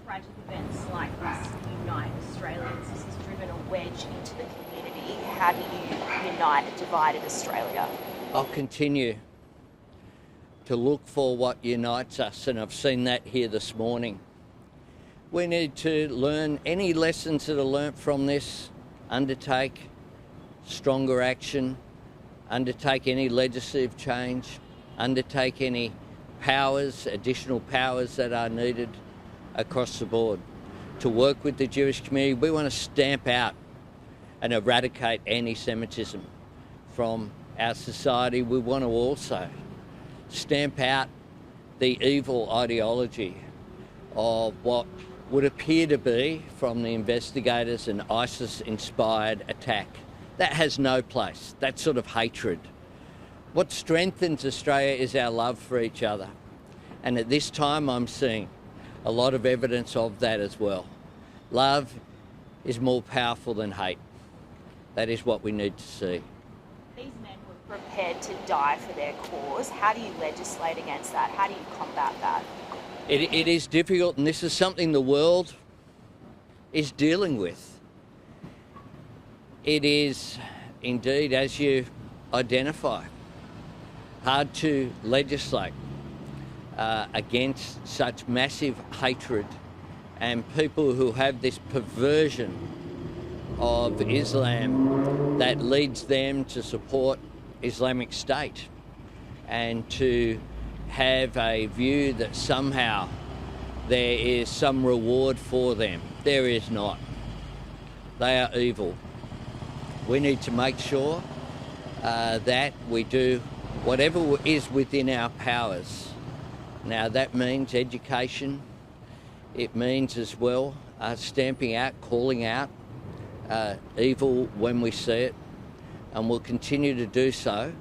tragic events like this unite Australians? This has driven a wedge into the community. How do you unite a divided Australia? I'll continue to look for what unites us, and I've seen that here this morning. We need to learn any lessons that are learnt from this, undertake stronger action, undertake any legislative change, undertake any powers, additional powers that are needed across the board. To work with the Jewish community, we want to stamp out and eradicate antisemitism from our society. We want to also stamp out the evil ideology of what would appear to be, from the investigators, an ISIS-inspired attack. That has no place, that sort of hatred. What strengthens Australia is our love for each other. And at this time I'm seeing a lot of evidence of that as well. Love is more powerful than hate. That is what we need to see. These men were prepared to die for their cause. How do you legislate against that? How do you combat that? It is difficult, and this is something the world is dealing with. It is indeed, as you identify, hard to legislate against such massive hatred and people who have this perversion of Islam that leads them to support Islamic State and to have a view that somehow there is some reward for them. There is not. They are evil. We need to make sure that we do whatever is within our powers. Now that means education. It means as well stamping out, calling out evil when we see it, and we'll continue to do so,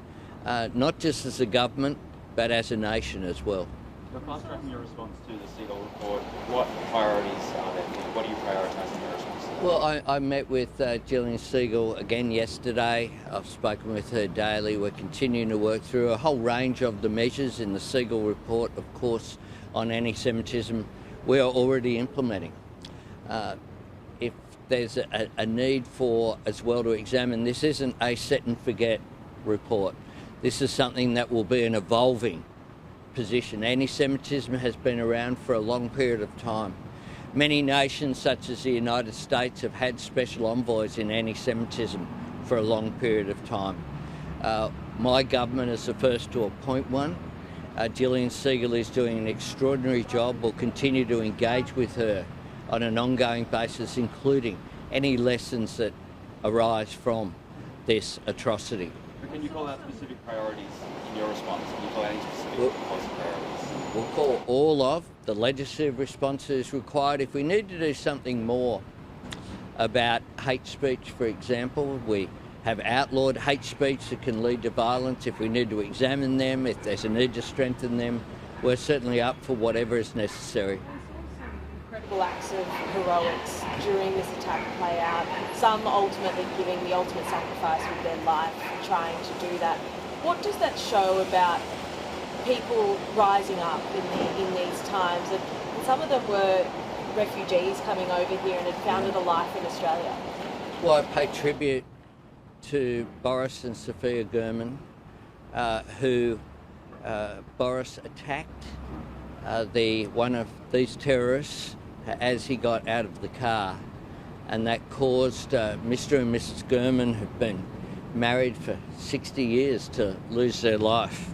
not just as a government, but as a nation as well. So fast-tracking your response to the Siegel report, what priorities are there? What are you prioritising in your response to that? Well, I met with Gillian Siegel again yesterday. I've spoken with her daily. We're continuing to work through a whole range of the measures in the Siegel report, of course, on anti-Semitism. We are already implementing. If there's a need for as well to examine, this isn't a set and forget report. This is something that will be an evolving position. Anti-Semitism has been around for a long period of time. Many nations, such as the United States, have had special envoys in anti-Semitism for a long period of time. My government is the first to appoint one. Gillian Siegel is doing an extraordinary job. We'll continue to engage with her on an ongoing basis, including any lessons that arise from this atrocity. But can you call out specific priorities in your response? Can you call out any specific policy priorities? We'll call all of the legislative responses required. If we need to do something more about hate speech, for example, we have outlawed hate speech that can lead to violence. If we need to examine them, if there's a need to strengthen them, we're certainly up for whatever is necessary. Incredible acts of heroics during this attack play out, some ultimately giving the ultimate sacrifice with their life, trying to do that. What does that show about people rising up in these times? And some of them were refugees coming over here and had founded a life in Australia. Well, I pay tribute to Boris and Sophia Gurman, who Boris attacked one of these terrorists as he got out of the car, and that caused Mr. and Mrs. Gurman, who've been married for 60 years, to lose their life.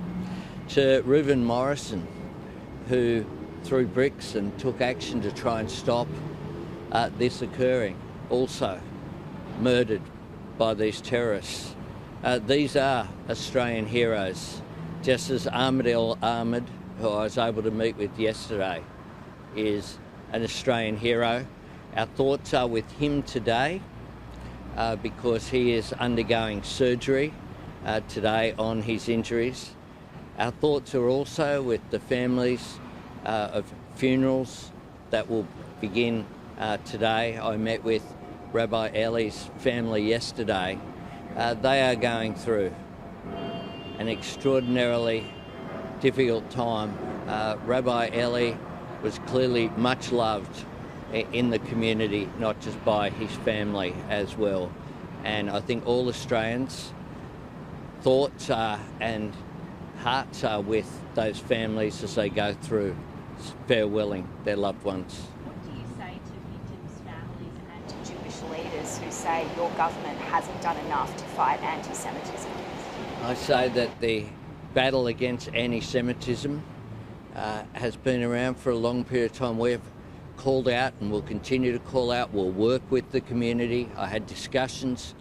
To Reuben Morrison, who threw bricks and took action to try and stop this occurring, also murdered by these terrorists. These are Australian heroes, just as Ahmed El Ahmed, who I was able to meet with yesterday, is an Australian hero. Our thoughts are with him today because he is undergoing surgery today on his injuries. Our thoughts are also with the families of funerals that will begin today. I met with Rabbi Eli's family yesterday. They are going through an extraordinarily difficult time. Rabbi Eli was clearly much loved in the community, not just by his family as well. And I think all Australians' thoughts are and hearts are with those families as they go through farewelling their loved ones. What do you say to victims' families and to Jewish leaders who say your government hasn't done enough to fight anti-Semitism? I say that the battle against anti-Semitism has been around for a long period of time. We've called out and will continue to call out. We'll work with the community. I had discussions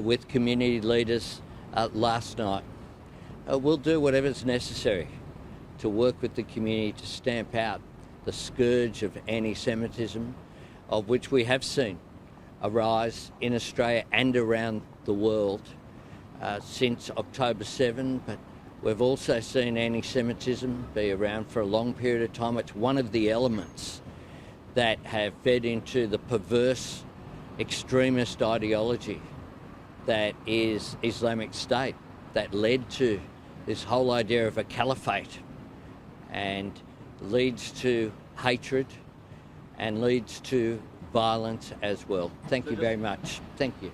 with community leaders last night. We'll do whatever's necessary to work with the community to stamp out the scourge of anti-Semitism, of which we have seen a rise in Australia and around the world since October 7, but we've also seen anti-Semitism be around for a long period of time. It's one of the elements that have fed into the perverse extremist ideology that is Islamic State, that led to this whole idea of a caliphate and leads to hatred and leads to violence as well. Thank you very much. Thank you.